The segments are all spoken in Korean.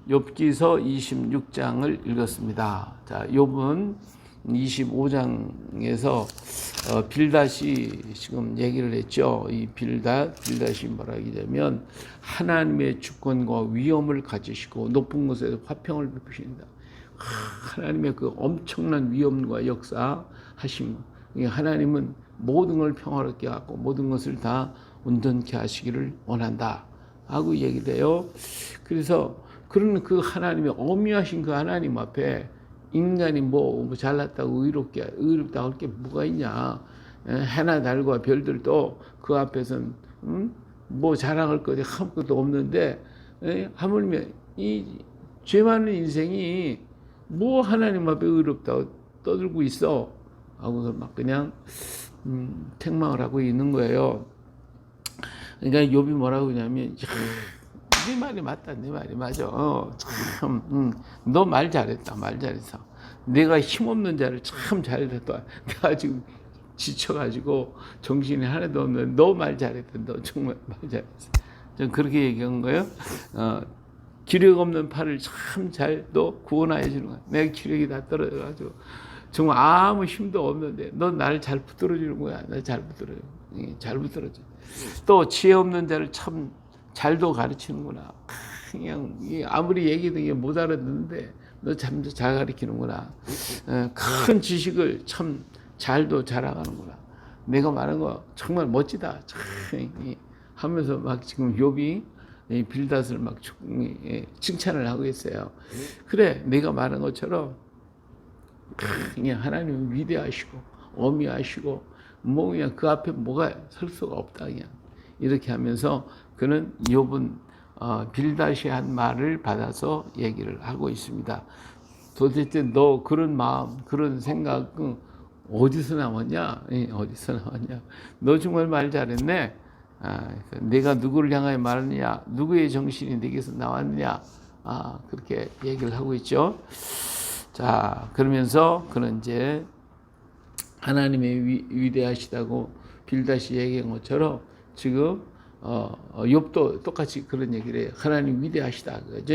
욥기서 26장을 읽었습니다. 자, 욥은 25장에서 빌닷이 지금 얘기를 했죠. 이 빌닷이 뭐라 하냐면 하나님의 주권과 위엄을 가지시고 높은 곳에서 화평을 베푸신다. 하나님의 그 엄청난 위엄과 역사하심. 하나님은 모든 걸 평화롭게 하고 모든 것을 다 온전케 하시기를 원한다 하고 얘기돼요. 그래서 그런 그 하나님의 어미하신 그 하나님 앞에 인간이 뭐 잘났다고 의롭다고 할 게 뭐가 있냐. 해나 달과 별들도 그 앞에서는 뭐 자랑할 것이 아무것도 없는데 하물며 이 죄 많은 인생이 뭐 하나님 앞에 의롭다고 떠들고 있어 하고서 막 그냥 책망을 하고 있는 거예요. 그러니까 욥이 뭐라고 하냐면 네 말이 맞다. 네 말이 맞아. 참, 너 말 잘했다. 말 잘했어. 내가 힘없는 자를 참 잘했다. 내가 지금 지쳐가지고 정신이 하나도 없는데 너 말 잘했다. 너 정말 말 잘했어. 전 그렇게 얘기한 거예요. 기력 없는 팔을 참 잘 너 구원하여 주는 거야. 내가 기력이 다 떨어져가지고 정말 아무 힘도 없는데 너 나를 잘 붙들어 주는 거야. 나 잘 붙들어요. 잘 붙들어줘. 또 지혜 없는 자를 참 잘도 가르치는구나. 그냥 아무리 얘기도 못 알아듣는데 너 참 잘 가르치는구나. 큰 지식을 참 잘도 자랑하는구나. 내가 말한 거 정말 멋지다. 하면서 막 지금 욥이 빌닷을 막 칭찬을 하고 있어요. 그래, 내가 말한 것처럼 그냥 하나님은 위대하시고 어미하시고 뭐 그냥 그 앞에 뭐가 설 수가 없다. 그냥 이렇게 하면서 그는 욥은 빌닷이 한 말을 받아서 얘기를 하고 있습니다. 도대체 너 그런 마음, 그런 생각은 어디서 나왔냐? 어디서 나왔냐? 너 정말 말 잘했네. 내가 누구를 향하여 말하느냐? 누구의 정신이 내게서 나왔느냐? 그렇게 얘기를 하고 있죠. 자, 그러면서 그는 이제 하나님의 위대하시다고 빌닷이 얘기한 것처럼 지금 욥도 똑같이 그런 얘기를 해요. 하나님 위대하시다. 그죠?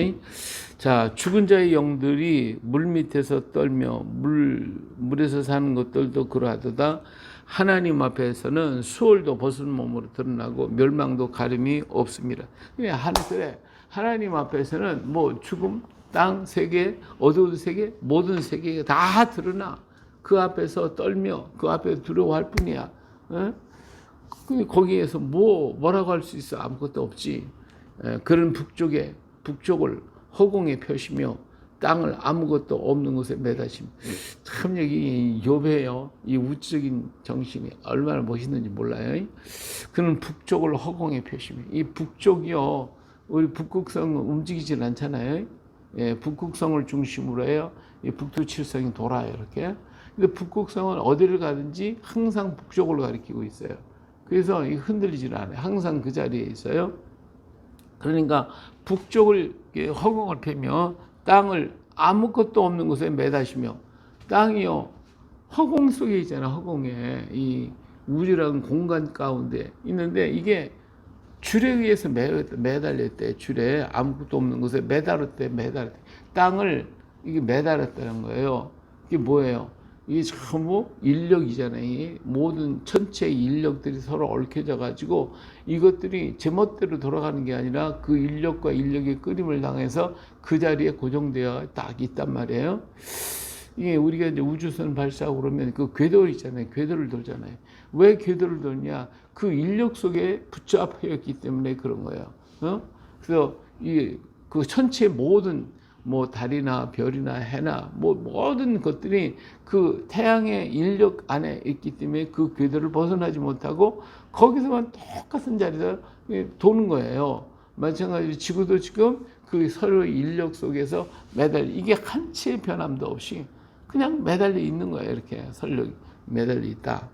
자, 죽은 자의 영들이 물 밑에서 떨며 물에서 사는 것들도 그러하도다. 하나님 앞에서는 수월도 벗은 몸으로 드러나고 멸망도 가림이 없습니다. 그래, 하나님 앞에서는 뭐 죽음, 땅, 세계, 어두운 세계, 모든 세계가 다 드러나. 그 앞에서 떨며 그 앞에 두려워할 뿐이야. 거기에서 뭐라고 할 수 있어? 아무것도 없지. 그런 북쪽을 허공에 펴시며 땅을 아무것도 없는 곳에 매다심. 참 여기 욥이에요. 이 우적인 정신이 얼마나 멋있는지 몰라요. 그는 북쪽을 허공에 펴시며, 이 북쪽이요, 우리 북극성은 움직이질 않잖아요. 북극성을 중심으로 해요. 이 북두칠성이 돌아요, 이렇게. 근데 북극성은 어디를 가든지 항상 북쪽으로 가리키고 있어요. 그래서 흔들리질 않아요. 항상 그 자리에 있어요. 그러니까 북쪽을 허공을 펴며 땅을 아무것도 없는 곳에 매다시며, 땅이요 허공 속에 있잖아. 허공에 이 우주라는 공간 가운데 있는데 이게 줄에 의해서 매달렸대. 줄에 아무것도 없는 곳에 매달았대. 땅을 이게 매달았다는 거예요. 이게 뭐예요? 이게 전부 인력이잖아요. 모든 전체 인력들이 서로 얽혀져 가지고 이것들이 제멋대로 돌아가는 게 아니라 그 인력과 인력의 끌림을 당해서 그 자리에 고정되어 딱 있단 말이에요. 이게 우리가 이제 우주선 발사하고 그러면 그 궤도 있잖아요. 궤도를 돌잖아요. 왜 궤도를 돌냐? 그 인력 속에 붙잡혀 있기 때문에 그런 거예요. 그래서 그 전체 모든 뭐 달이나 별이나 해나 뭐 모든 것들이 그 태양의 인력 안에 있기 때문에 그 궤도를 벗어나지 못하고 거기서만 똑같은 자리에서 도는 거예요. 마찬가지로 지구도 지금 그 서로의 인력 속에서 이게 한치의 변함도 없이 그냥 매달려 있는 거예요. 이렇게 설력 매달려 있다.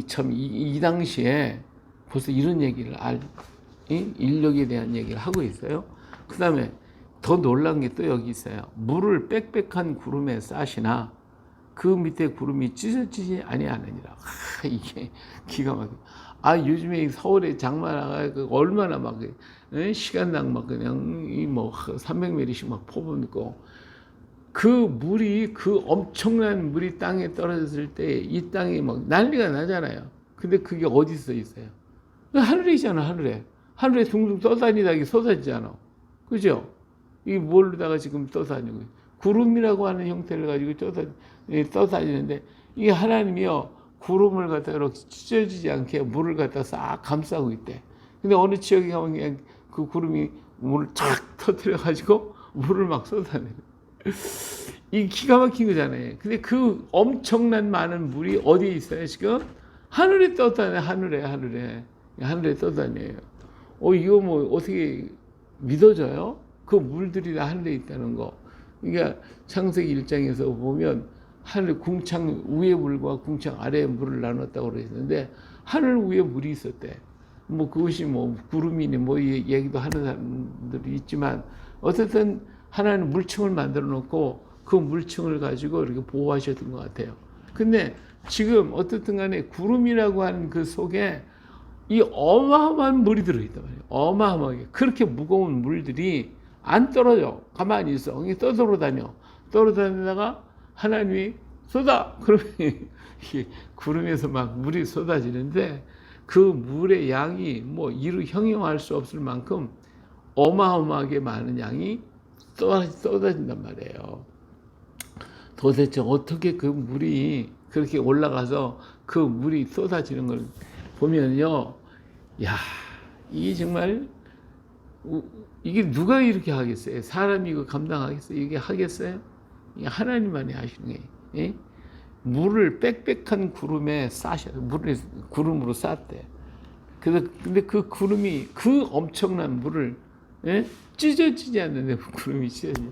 참 이 당시에 벌써 이런 얘기를 인력에 대한 얘기를 하고 있어요. 그 다음에 더 놀란 게 또 여기 있어요. 물을 빽빽한 구름에 싸시나 그 밑에 구름이 찢어지지 아니하느니라. 이게 기가 막혀. 아, 요즘에 서울에 장마 나가 얼마나 막 시간당 막 그냥 이 뭐 300ml씩 막 퍼붓고 그 물이 그 엄청난 물이 땅에 떨어졌을 때 이 땅이 막 난리가 나잖아요. 근데 그게 어디서 있어요? 하늘에 있잖아, 하늘에. 하늘에 둥둥 떠다니다 이게 쏟아지잖아. 그죠? 이게 뭘로다가 지금 떠다니고 구름이라고 하는 형태를 가지고 떠다니는데 이게 하나님이요 구름을 갖다 이렇게 찢어지지 않게 물을 갖다 싹 감싸고 있대. 근데 어느 지역에 가면 그냥 그 구름이 물을 쫙 터뜨려 가지고 물을 막 쏟아내. 이 기가 막힌 거잖아요. 근데 그 엄청난 많은 물이 어디에 있어요 지금? 하늘에 떠다녀. 하늘에 떠다녀요. 이거 뭐 어떻게 믿어져요? 그 물들이 다 하늘에 있다는 거. 그러니까 창세기 1장에서 보면 하늘 궁창 위의 물과 궁창 아래의 물을 나눴다고 그랬는데 하늘 위에 물이 있었대. 뭐 그것이 뭐 구름이니 뭐 얘기도 하는 사람들이 있지만 어쨌든 하나는 물층을 만들어 놓고 그 물층을 가지고 이렇게 보호하셨던 것 같아요. 근데 지금 어떻든 간에 구름이라고 하는 그 속에 이 어마어마한 물이 들어있단 말이에요. 어마어마하게. 그렇게 무거운 물들이 안 떨어져. 가만히 있어. 그게 떠돌아다녀. 떠돌아다니다가 하나님이 쏟아. 그러면 구름에서 막 물이 쏟아지는데 그 물의 양이 뭐 이루 형용할 수 없을 만큼 어마어마하게 많은 양이 쏟아진단 말이에요. 도대체 어떻게 그 물이 그렇게 올라가서 그 물이 쏟아지는 걸 보면요. 야, 이게 정말 이게 누가 이렇게 하겠어요? 사람이 이거 감당하겠어요? 이게 하겠어요? 이게 하나님만이 하시는 거예요. 예? 물을 빽빽한 구름에 물을 구름으로 쌌대. 근데 그 구름이 그 엄청난 물을 찢어지지 않는데 구름이 찢어지.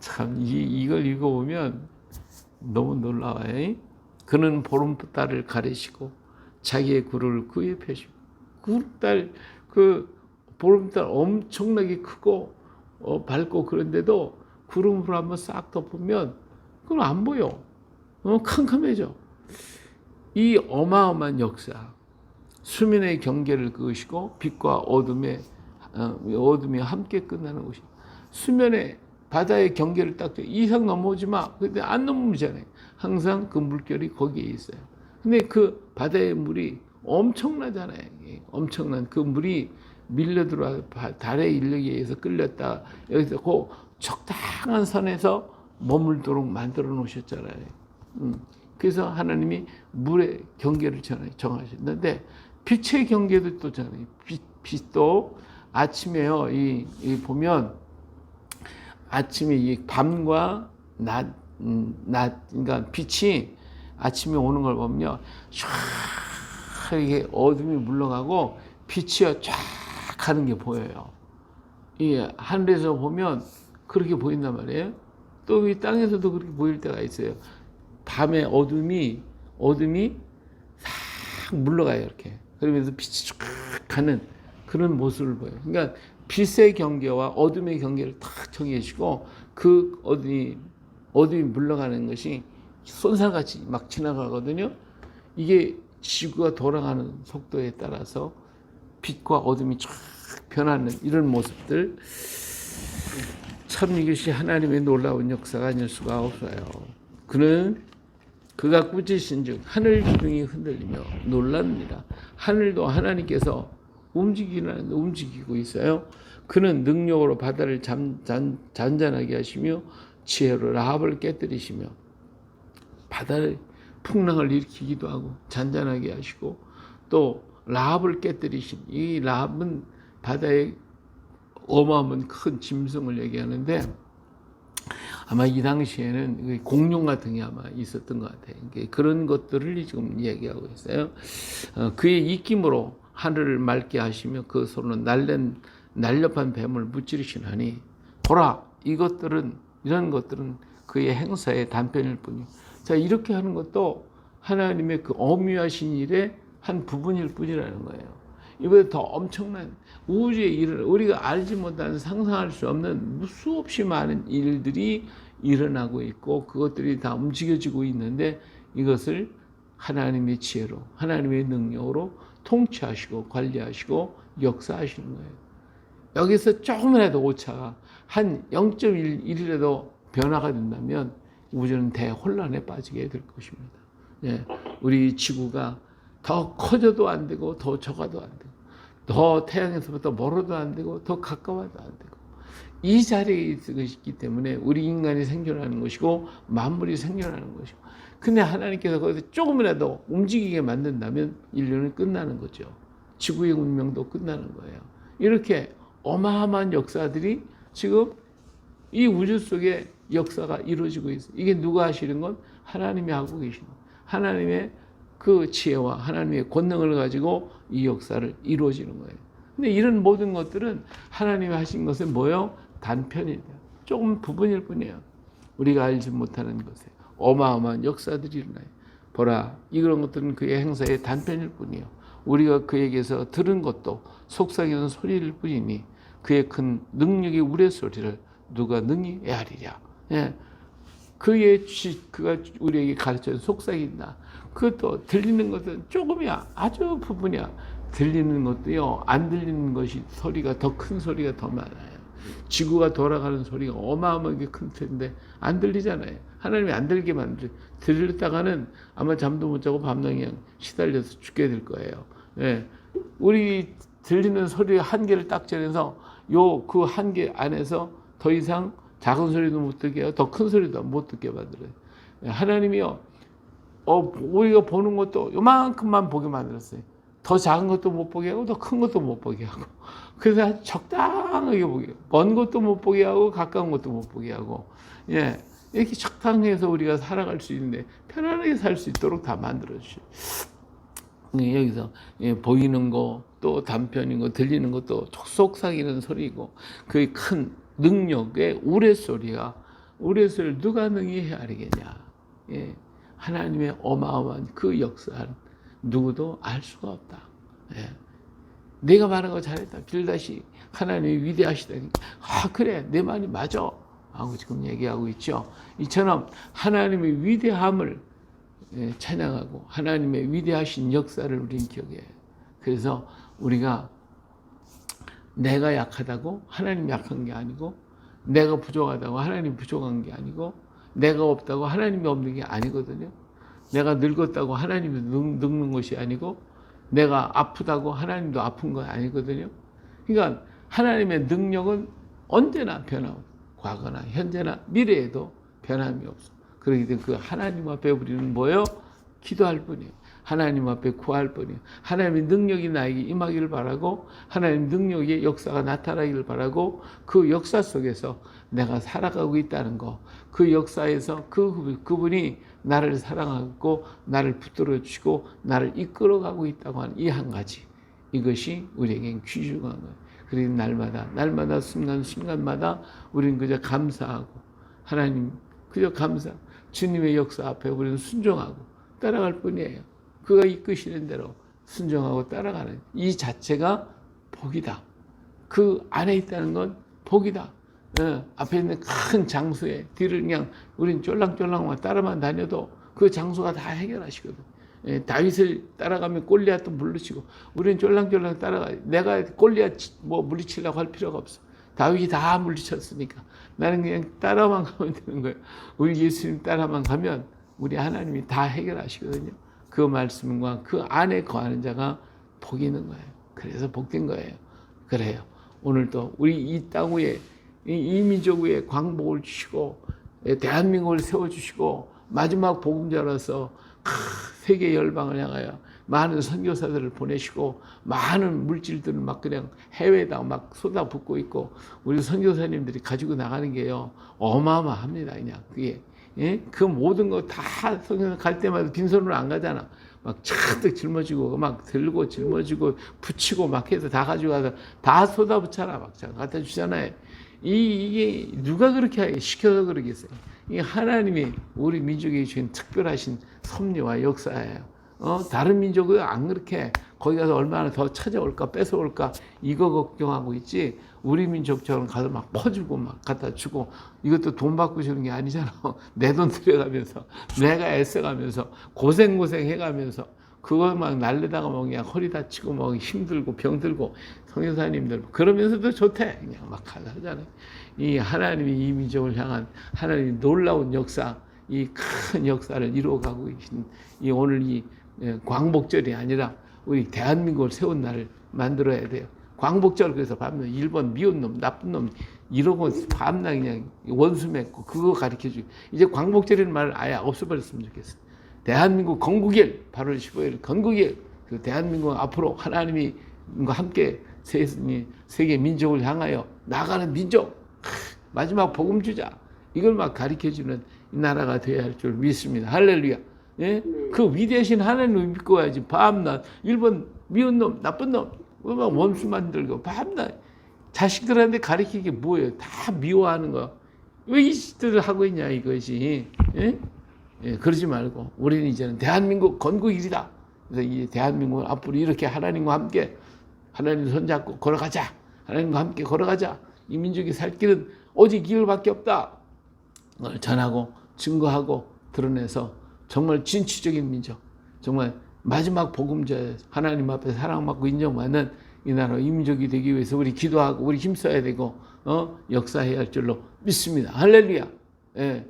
참 이걸 읽어보면 너무 놀라워요. 그는 보름달을 가리시고 자기의 구름을 그에 펴시고 구름달 그 보름달 엄청나게 크고 밝고 그런데도 구름으로 한번 싹 덮으면 그건 안 보여. 캄캄해져. 이 어마어마한 역사, 수면의 경계를 그으시고 빛과 어둠이 함께 끝나는 곳이 수면의 바다의 경계를 딱 이상 넘어오지 마. 근데 안 넘어오잖아요. 항상 그 물결이 거기에 있어요. 근데 그 바다의 물이 엄청나잖아요. 엄청난 그 물이 밀려 들어와 달의 인력에 의해서 끌렸다. 여기서 그 적당한 선에서 머물도록 만들어 놓으셨잖아요. 그래서 하나님이 물의 경계를 정하셨는데 빛의 경계도 또 잖아요. 빛도 아침에요. 보면 아침에 이 밤과 낮, 그러니까 빛이 아침에 오는 걸 보면요. 쫙 이게 어둠이 물러가고 빛이 쫙 가는 게 보여요. 이 하늘에서 보면 그렇게 보인단 말이에요. 또 이 땅에서도 그렇게 보일 때가 있어요. 밤에 어둠이 싹 물러가요. 이렇게. 그러면서 빛이 쫙 가는 그런 모습을 보여요. 그러니까 빛의 경계와 어둠의 경계를 탁 정해주시고 그 어둠이 물러가는 것이 손살같이 막 지나가거든요. 이게 지구가 돌아가는 속도에 따라서 빛과 어둠이 쫙 변하는 이런 모습들, 참 이것이 하나님의 놀라운 역사가 아닐 수가 없어요. 그가 꾸짖으신즉 하늘 기둥이 흔들리며 놀랍니다. 하늘도 하나님께서 움직이고 있어요. 그는 능력으로 바다를 잔잔하게 하시며 지혜로 라합을 깨뜨리시며 바다의 풍랑을 일으키기도 하고 잔잔하게 하시고 또 라합을 깨뜨리신 이 라합은 바다의 어마어마한 큰 짐승을 얘기하는데 아마 이 당시에는 공룡 같은 게 아마 있었던 것 같아요. 그런 것들을 지금 얘기하고 있어요. 그의 입김으로 하늘을 맑게 하시며 그 손으로 날렵한 뱀을 무찌르시나니 보라 이런 것들은 그의 행사의 단편일 뿐이요. 자, 이렇게 하는 것도 하나님의 그 어미하신 일의 한 부분일 뿐이라는 거예요. 이보다 더 엄청난 우주의 일을 우리가 알지 못하는 상상할 수 없는 수없이 많은 일들이 일어나고 있고 그것들이 다 움직여지고 있는데 이것을 하나님의 지혜로, 하나님의 능력으로 통치하시고 관리하시고 역사하시는 거예요. 여기서 조금이라도 오차가 한 0.1이라도 변화가 된다면 우주는 대혼란에 빠지게 될 것입니다. 예, 우리 지구가 더 커져도 안 되고 더 적어도 안 되고 더 태양에서부터 멀어도 안 되고 더 가까워도 안 되고 이 자리에 있기 때문에 우리 인간이 생존하는 것이고 만물이 생존하는 것이고, 근데 하나님께서 거기서 조금이라도 움직이게 만든다면 인류는 끝나는 거죠. 지구의 운명도 끝나는 거예요. 이렇게 어마어마한 역사들이 지금 이 우주 속에 역사가 이루어지고 있어요. 이게 누가 하시는 건 하나님이 하고 계시는 거예요. 하나님의 그 지혜와 하나님의 권능을 가지고 이 역사를 이루어지는 거예요. 근데 이런 모든 것들은 하나님이 하신 것은 뭐예요? 단편이다. 조금 부분일 뿐이에요. 우리가 알지 못하는 것에 어마어마한 역사들이 일어나요. 보라, 이런 것들은 그의 행사의 단편일 뿐이에요. 우리가 그에게서 들은 것도 속삭이는 소리일 뿐이니 그의 큰 능력의 우레소리를 누가 능히 헤아리랴. 예. 그가 우리에게 가르쳐 속삭인다. 그것도 들리는 것은 조금이야. 아주 부분이야. 들리는 것도요, 안 들리는 것이 소리가 더 큰 소리가 더 많아요. 지구가 돌아가는 소리가 어마어마하게 큰 텐데 안 들리잖아요. 하나님이 안 들게 들렸다가는 아마 잠도 못 자고 밤낮 그냥 시달려서 죽게 될 거예요. 예. 우리 들리는 소리의 한계를 딱 정해서 그 한계 안에서 더 이상 작은 소리도 못 듣게 해요. 더 큰 소리도 못 듣게 만들어요. 하나님이요, 우리가 보는 것도 요만큼만 보게 만들었어요. 더 작은 것도 못 보게 하고 더 큰 것도 못 보게 하고, 그래서 적당하게 보게 하고, 먼 것도 못 보게 하고 가까운 것도 못 보게 하고, 예, 이렇게 적당해서 우리가 살아갈 수 있는데 편안하게 살 수 있도록 다 만들어 주셔요. 여기서 보이는 거, 또 단편인 거, 들리는 것도 속삭이는 소리고, 그 큰 능력의 우레소리를 누가 능히 헤아리겠냐. 예, 하나님의 어마어마한 그 역사는 누구도 알 수가 없다. 예. 내가 말한 거 잘했다. 빌다시 하나님이 위대하시다니까. 그래, 내 말이 맞아 하고 지금 얘기하고 있죠. 이처럼 하나님의 위대함을 찬양하고 하나님의 위대하신 역사를 우리는 기억해요. 그래서 우리가 내가 약하다고 하나님 약한 게 아니고, 내가 부족하다고 하나님 부족한 게 아니고, 내가 없다고 하나님이 없는 게 아니거든요. 내가 늙었다고 하나님이 늙는 것이 아니고, 내가 아프다고 하나님도 아픈 건 아니거든요. 그러니까 하나님의 능력은 언제나 변함없고, 과거나 현재나 미래에도 변함이 없어. 그렇기 때문에 그 하나님 앞에 우리는 뭐예요? 기도할 뿐이에요. 하나님 앞에 구할 뿐이에요. 하나님의 능력이 나에게 임하기를 바라고, 하나님 능력의 역사가 나타나기를 바라고, 그 역사 속에서 내가 살아가고 있다는 거, 그 역사에서 그분이 나를 사랑하고 나를 붙들어 주시고 나를 이끌어가고 있다고 하는 이 한 가지, 이것이 우리에겐 귀중한 거예요. 그래서 날마다 순간순간마다 우리는 그저 감사하고, 하나님 그저 주님의 역사 앞에 우리는 순종하고 따라갈 뿐이에요. 그가 이끄시는 대로 순종하고 따라가는 이 자체가 복이다. 그 안에 있다는 건 복이다. 앞에 있는 큰 장수의 뒤를 그냥 우린 쫄랑쫄랑만 따라만 다녀도 그 장수가 다 해결하시거든. 다윗을 따라가면 골리앗도 물리치고, 우리는 쫄랑쫄랑 따라가. 내가 골리앗 물리치려고 할 필요가 없어. 다윗이 다 물리쳤으니까 나는 그냥 따라만 가면 되는 거예요. 우리 예수님 따라만 가면 우리 하나님이 다 해결하시거든요. 그 말씀과 그 안에 거하는 자가 복이 있는 거예요. 그래서 복된 거예요. 그래요. 오늘도 우리 이 땅 위에, 이 민족 위에 광복을 주시고 대한민국을 세워주시고 마지막 복음자로서 세계 열방을 향하여 많은 선교사들을 보내시고 많은 물질들을 막 그냥 해외에다 막 쏟아붓고 있고, 우리 선교사님들이 가지고 나가는 게요 어마어마합니다. 그냥 그게 그 모든 거 다 선교사 갈 때마다 빈손으로 안 가잖아. 막 잔뜩 짊어지고 막 들고 짊어지고 붙이고 막 해서 다 가져가서 다 쏟아붓잖아. 막 갖다 주잖아요. 이게 누가 그렇게 하게 시켜서 그러겠어요. 이게 하나님이 우리 민족에게 주신 특별하신 섭리와 역사예요. 다른 민족은 안 그렇게 거기 가서 얼마나 더 찾아올까 뺏어올까 이거 걱정하고 있지. 우리 민족처럼 가서 막 퍼주고 막 갖다 주고 이것도 돈 받고 주는 게 아니잖아. 내 돈 들여가면서 내가 애써가면서 고생 해가면서 그거 막 날리다가 뭐 그냥 허리 다치고 뭐 힘들고 병들고 성교사님들 그러면서도 좋대. 그냥 막 하잖아요. 이 하나님이 이 민족을 향한 하나님의 놀라운 역사, 이 큰 역사를 이루어가고 계신 이 오늘 이 광복절이 아니라 우리 대한민국을 세운 날을 만들어야 돼요. 광복절 그래서 밤낮 일본 미운 놈 나쁜 놈 이러고 밤낮 그냥 원수 맺고 그거 가르쳐주고 이제 광복절이라는 말을 아예 없애버렸으면 좋겠어요. 대한민국 건국일 8월 15일 건국일 그 대한민국 앞으로 하나님이 함께 세계 민족을 향하여 나가는 민족 마지막 복음 주자 이걸 막 가르쳐주는 이 나라가 되어야 할 줄 믿습니다. 할렐루야. 예? 그 위대하신 하나님을 믿고 와야지. 밤낮 일본 미운 놈 나쁜 놈 원수 만들고 밤낮 자식들한테 가르치는 게 뭐예요? 다 미워하는 거. 왜 이 짓들을 하고 있냐 이것이. 예? 예, 그러지 말고 우리는 이제는 대한민국 건국일이다. 그래서 이 대한민국을 앞으로 이렇게 하나님과 함께 하나님 손잡고 걸어가자. 하나님과 함께 걸어가자. 이 민족이 살 길은 오직 이 길밖에 없다. 그걸 전하고 증거하고 드러내서 정말 진취적인 민족, 정말 마지막 복음자 하나님 앞에 사랑받고 인정받는 이 나라 이 민족이 되기 위해서 우리 기도하고 우리 힘써야 되고 역사해야 할 줄로 믿습니다. 할렐루야. 예.